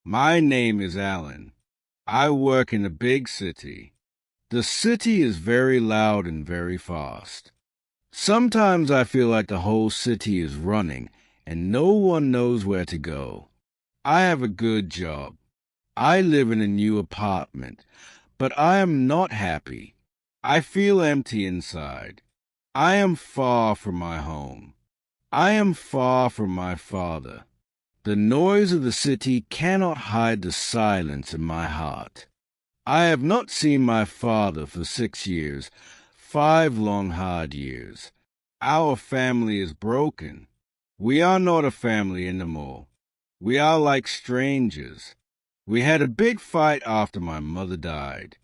My name is Alan. I work in a big city. The city is very loud and very fast. Sometimes I feel like the whole city is running and no one knows where to go. I have a good job. I live in a new apartment, but I am not happy. I feel empty inside. I am far from my home. I am far from my father. The noise of the city cannot hide the silence in my heart. I have not seen my father for 6 years, 5 long hard years. Our family is broken. We are not a family anymore. We are like strangers. We had a big fight after my mother died.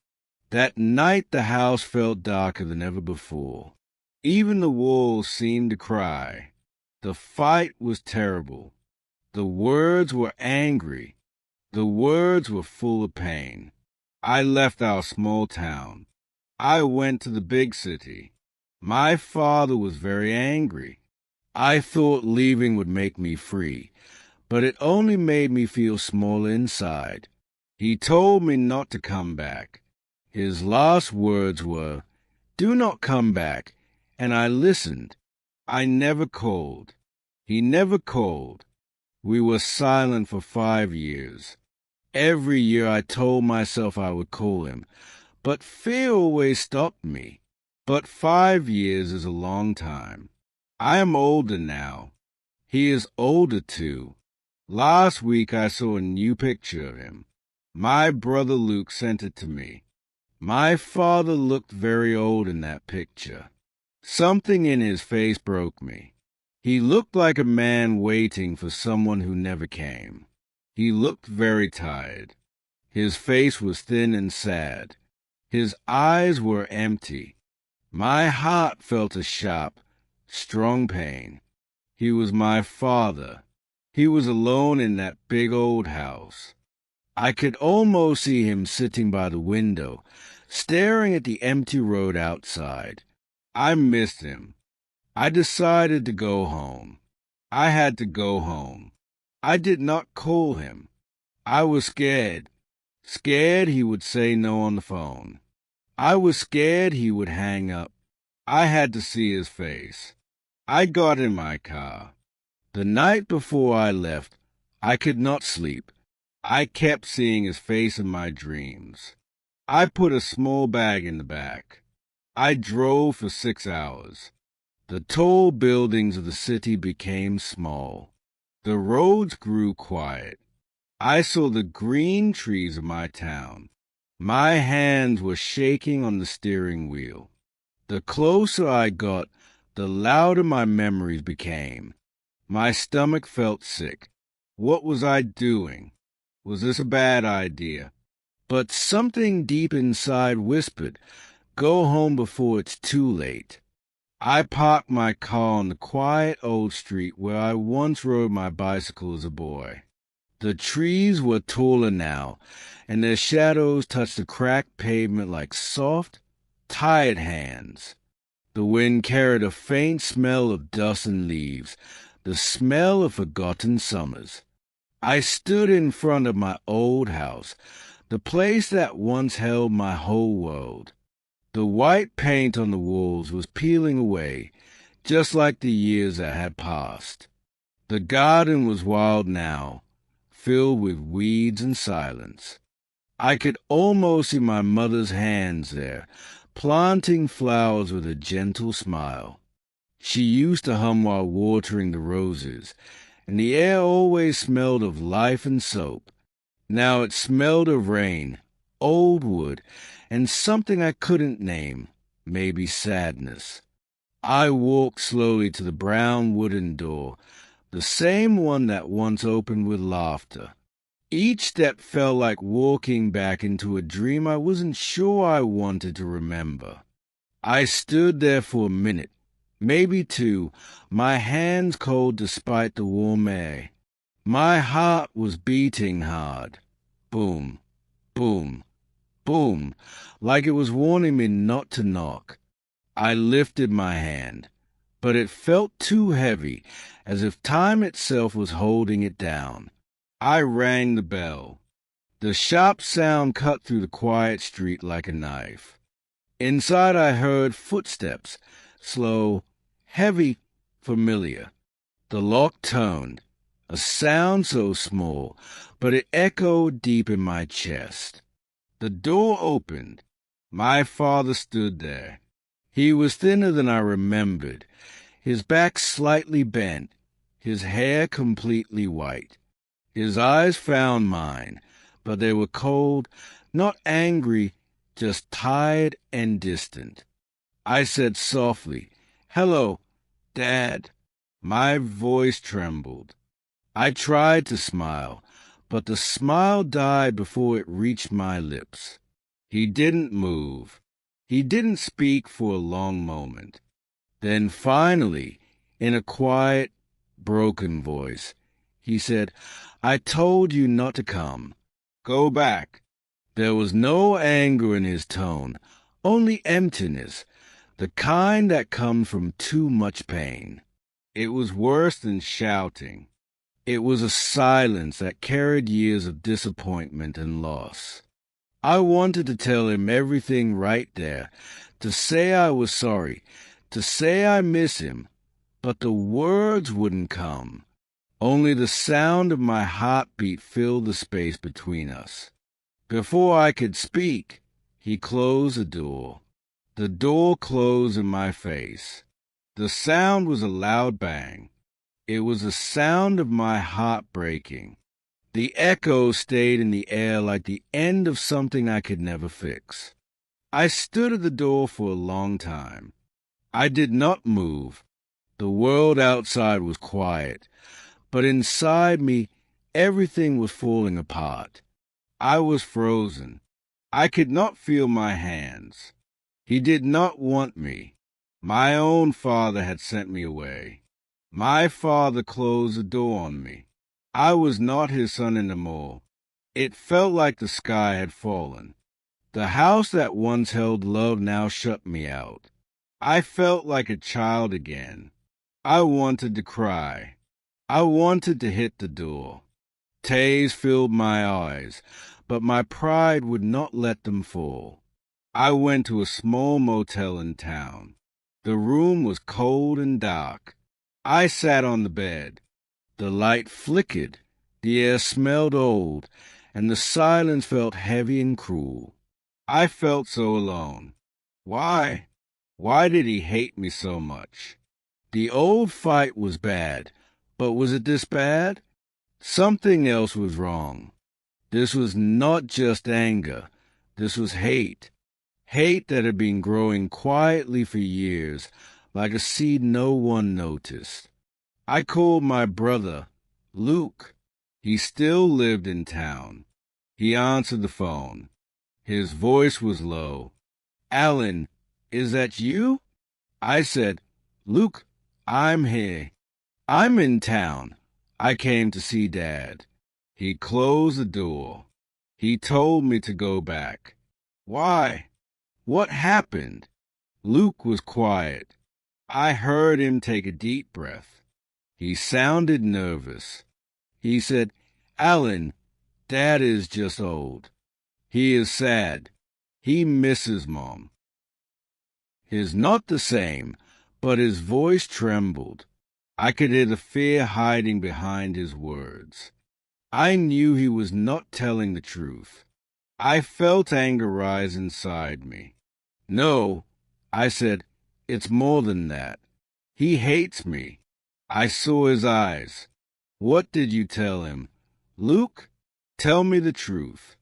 That night the house felt darker than ever before. Even the walls seemed to cry. The fight was terrible. The words were angry. The words were full of pain. I left our small town. I went to the big city. My father was very angry. I thought leaving would make me free, but it only made me feel small inside. He told me not to come back. His last words were, "Do not come back," and I listened. I never called. He never called. We were silent for 5 years. Every year I told myself I would call him, but fear always stopped me. But 5 years is a long time. I am older now. He is older too. Last week I saw a new picture of him. My brother Luke sent it to me. My father looked very old in that picture. Something in his face broke me. He looked like a man waiting for someone who never came. He looked very tired. His face was thin and sad. His eyes were empty. My heart felt a sharp, strong pain. He was my father. He was alone in that big old house. I could almost see him sitting by the window, staring at the empty road outside. I missed him. I decided to go home. I had to go home. I did not call him. I was scared. Scared he would say no on the phone. I was scared he would hang up. I had to see his face. I got in my car. The night before I left, I could not sleep. I kept seeing his face in my dreams. I put a small bag in the back. I drove for 6 hours. The tall buildings of the city became small. The roads grew quiet. I saw the green trees of my town. My hands were shaking on the steering wheel. The closer I got, the louder my memories became. My stomach felt sick. What was I doing? Was this a bad idea? But something deep inside whispered, "Go home before it's too late." I parked my car on the quiet old street where I once rode my bicycle as a boy. The trees were taller now, and their shadows touched the cracked pavement like soft, tired hands. The wind carried a faint smell of dust and leaves, the smell of forgotten summers. I stood in front of my old house, the place that once held my whole world. The white paint on the walls was peeling away, just like the years that had passed. The garden was wild now, filled with weeds and silence. I could almost see my mother's hands there, planting flowers with a gentle smile. She used to hum while watering the roses, and the air always smelled of life and soap. Now it smelled of rain, old wood, and something I couldn't name, maybe sadness. I walked slowly to the brown wooden door, the same one that once opened with laughter. Each step felt like walking back into a dream I wasn't sure I wanted to remember. I stood there for a minute, maybe two, my hands cold despite the warm air. My heart was beating hard. Boom, boom, boom, like it was warning me not to knock. I lifted my hand, but it felt too heavy, as if time itself was holding it down. I rang the bell. The sharp sound cut through the quiet street like a knife. Inside I heard footsteps, slow, heavy, familiar. The lock turned, a sound so small, but it echoed deep in my chest. The door opened. My father stood there. He was thinner than I remembered, his back slightly bent, his hair completely white. His eyes found mine, but they were cold, not angry, just tired and distant. I said softly, "Hello, Dad." My voice trembled. I tried to smile, but the smile died before it reached my lips. He didn't move. He didn't speak for a long moment. Then finally, in a quiet, broken voice, he said, "I told you not to come. Go back." There was no anger in his tone, only emptiness, the kind that comes from too much pain. It was worse than shouting. It was a silence that carried years of disappointment and loss. I wanted to tell him everything right there, to say I was sorry, to say I miss him, but the words wouldn't come. Only the sound of my heartbeat filled the space between us. Before I could speak, he closed the door. The door closed in my face. The sound was a loud bang. It was the sound of my heart breaking. The echo stayed in the air like the end of something I could never fix. I stood at the door for a long time. I did not move. The world outside was quiet, but inside me everything was falling apart. I was frozen. I could not feel my hands. He did not want me. My own father had sent me away. My father closed the door on me. I was not his son anymore. It felt like the sky had fallen. The house that once held love now shut me out. I felt like a child again. I wanted to cry. I wanted to hit the door. Tears filled my eyes, but my pride would not let them fall. I went to a small motel in town. The room was cold and dark. I sat on the bed. The light flickered, the air smelled old, and the silence felt heavy and cruel. I felt so alone. Why? Why did he hate me so much? The old fight was bad, but was it this bad? Something else was wrong. This was not just anger. This was hate. Hate that had been growing quietly for years, like a seed no one noticed. I called my brother, Luke. He still lived in town. He answered the phone. His voice was low. "Alan, is that you?" I said, "Luke, I'm here. I'm in town. I came to see Dad." He closed the door. He told me to go back. Why? What happened? Luke was quiet. I heard him take a deep breath. He sounded nervous. He said, "Alan, Dad is just old. He is sad. He misses Mom." He's not the same, but his voice trembled. I could hear the fear hiding behind his words. I knew he was not telling the truth. I felt anger rise inside me. "No," I said, "it's more than that. He hates me." I saw his eyes. "What did you tell him? Luke, tell me the truth."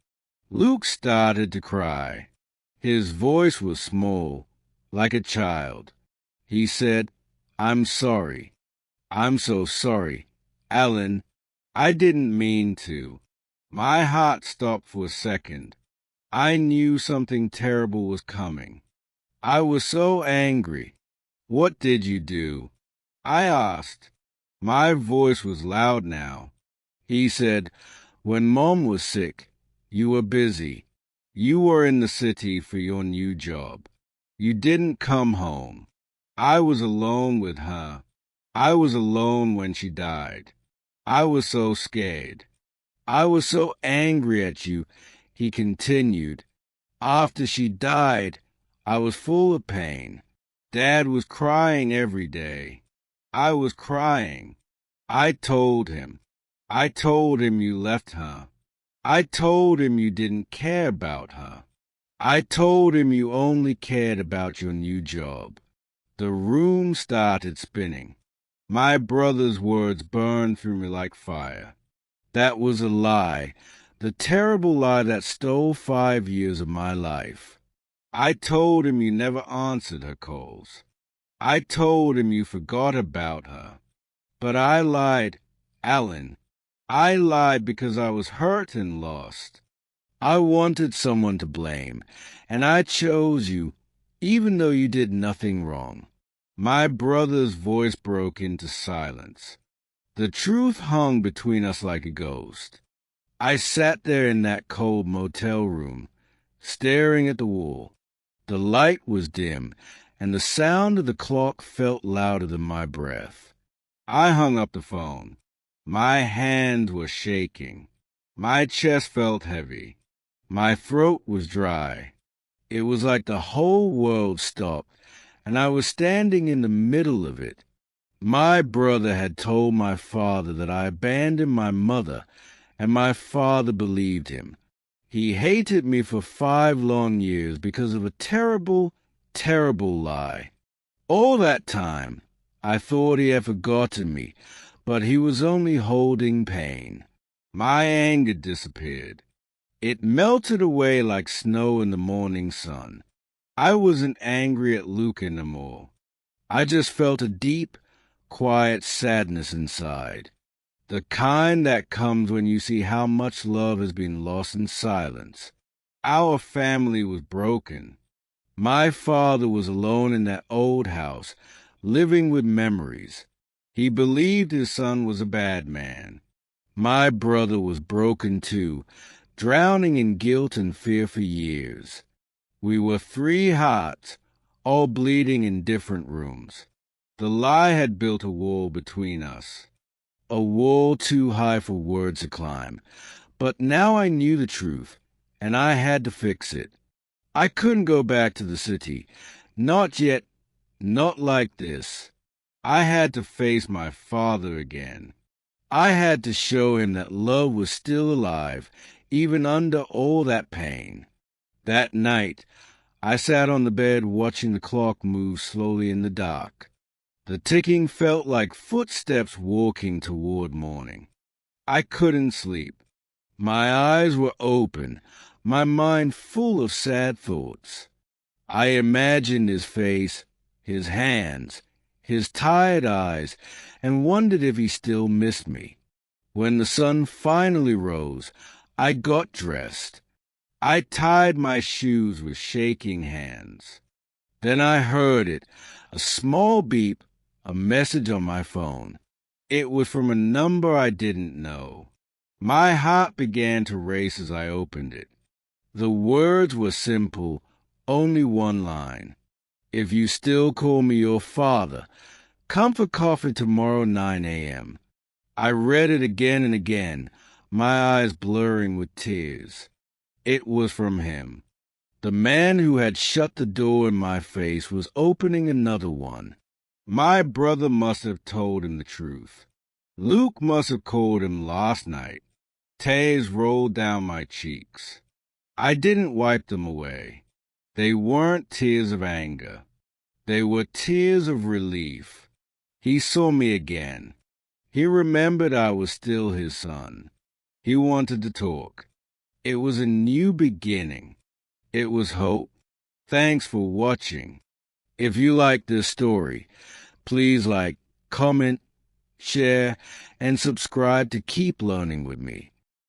Luke started to cry. His voice was small, like a child. He said, "I'm sorry. I'm so sorry. Alan, I didn't mean to." My heart stopped for a second. I knew something terrible was coming. I was so angry. "What did you do?" I asked. My voice was loud now. He said, "When Mom was sick, you were busy. You were in the city for your new job. You didn't come home. I was alone with her. I was alone when she died. I was so scared. I was so angry at you," he continued. "After she died, I was full of pain. Dad was crying every day. I was crying. I told him. I told him you left her. I told him you didn't care about her. I told him you only cared about your new job." The room started spinning. My brother's words burned through me like fire. That was a lie, the terrible lie that stole 5 years of my life. I told him you never answered her calls. I told him you forgot about her. But I lied, Alan. I lied because I was hurt and lost. I wanted someone to blame, and I chose you, even though you did nothing wrong. My brother's voice broke into silence. The truth hung between us like a ghost. I sat there in that cold motel room, staring at the wall. The light was dim, and the sound of the clock felt louder than my breath. I hung up the phone. My hands were shaking. My chest felt heavy. My throat was dry. It was like the whole world stopped, and I was standing in the middle of it. My brother had told my father that I abandoned my mother, and my father believed him. He hated me for 5 long years because of a terrible, terrible lie. All that time, I thought he had forgotten me, but he was only holding pain. My anger disappeared. It melted away like snow in the morning sun. I wasn't angry at Luke anymore. I just felt a deep, quiet sadness inside. The kind that comes when you see how much love has been lost in silence. Our family was broken. My father was alone in that old house, living with memories. He believed his son was a bad man. My brother was broken too, drowning in guilt and fear for years. We were 3 hearts, all bleeding in different rooms. The lie had built a wall between us, a wall too high for words to climb. But now I knew the truth, and I had to fix it. I couldn't go back to the city. Not yet, not like this. I had to face my father again. I had to show him that love was still alive, even under all that pain. That night, I sat on the bed watching the clock move slowly in the dark. The ticking felt like footsteps walking toward morning. I couldn't sleep. My eyes were open, my mind full of sad thoughts. I imagined his face, his hands, his tired eyes, and wondered if he still missed me. When the sun finally rose, I got dressed. I tied my shoes with shaking hands. Then I heard it, a small beep, a message on my phone. It was from a number I didn't know. My heart began to race as I opened it. The words were simple, only one line. "If you still call me your father, come for coffee tomorrow 9 a.m. I read it again and again, my eyes blurring with tears. It was from him. The man who had shut the door in my face was opening another one. My brother must have told him the truth. Luke must have called him last night. Tears rolled down my cheeks. I didn't wipe them away. They weren't tears of anger. They were tears of relief. He saw me again. He remembered I was still his son. He wanted to talk. It was a new beginning. It was hope. Thanks for watching. If you like this story, please like, comment, share, and subscribe to keep learning with me.